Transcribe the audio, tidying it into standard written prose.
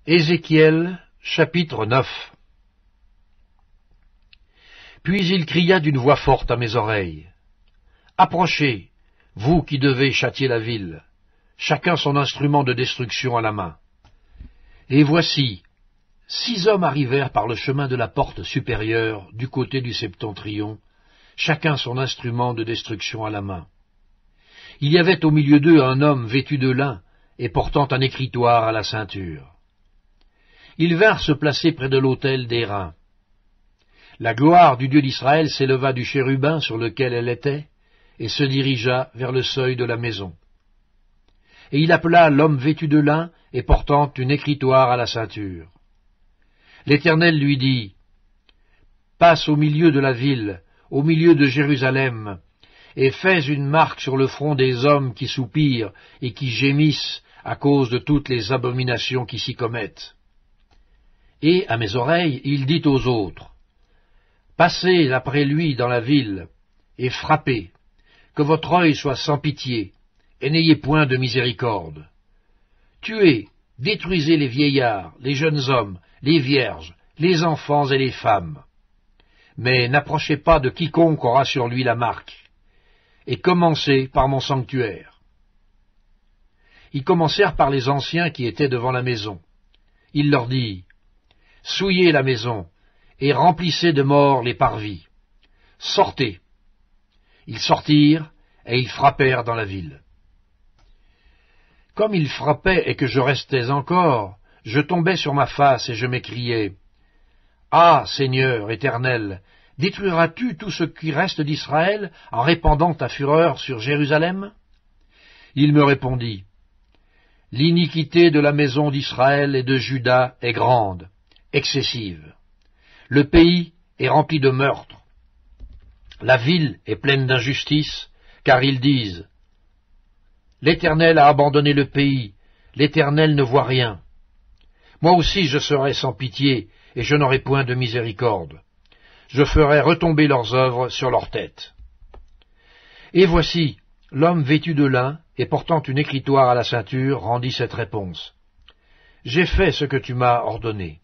Ézéchiel, chapitre 9. Puis il cria d'une voix forte à mes oreilles. Approchez, vous qui devez châtier la ville, chacun son instrument de destruction à la main. Et voici, 6 hommes arrivèrent par le chemin de la porte supérieure, du côté du septentrion, chacun son instrument de destruction à la main. Il y avait au milieu d'eux un homme vêtu de lin et portant un écritoire à la ceinture. Ils vinrent se placer près de l'autel d'airain. La gloire du Dieu d'Israël s'éleva du chérubin sur lequel elle était, et se dirigea vers le seuil de la maison. Et il appela l'homme vêtu de lin et portant une écritoire à la ceinture. L'Éternel lui dit, « Passe au milieu de la ville, au milieu de Jérusalem, et fais une marque sur le front des hommes qui soupirent et qui gémissent à cause de toutes les abominations qui s'y commettent. » Et, à mes oreilles, il dit aux autres, « Passez après lui dans la ville, et frappez, que votre œil soit sans pitié, et n'ayez point de miséricorde. Tuez, détruisez les vieillards, les jeunes hommes, les vierges, les enfants et les femmes. Mais n'approchez pas de quiconque aura sur lui la marque, et commencez par mon sanctuaire. » Ils commencèrent par les anciens qui étaient devant la maison. Il leur dit, « Souillez la maison, et remplissez de morts les parvis. Sortez. » Ils sortirent, et ils frappèrent dans la ville. Comme ils frappaient et que je restais encore, je tombais sur ma face et je m'écriais, « Ah, Seigneur éternel, détruiras-tu tout ce qui reste d'Israël en répandant ta fureur sur Jérusalem ?» Il me répondit, « L'iniquité de la maison d'Israël et de Juda est grande, excessive. Le pays est rempli de meurtres. La ville est pleine d'injustice, car ils disent, « L'Éternel a abandonné le pays, l'Éternel ne voit rien. » Moi aussi je serai sans pitié, et je n'aurai point de miséricorde. Je ferai retomber leurs œuvres sur leurs têtes. Et voici, l'homme vêtu de lin et portant une écritoire à la ceinture rendit cette réponse. « J'ai fait ce que tu m'as ordonné.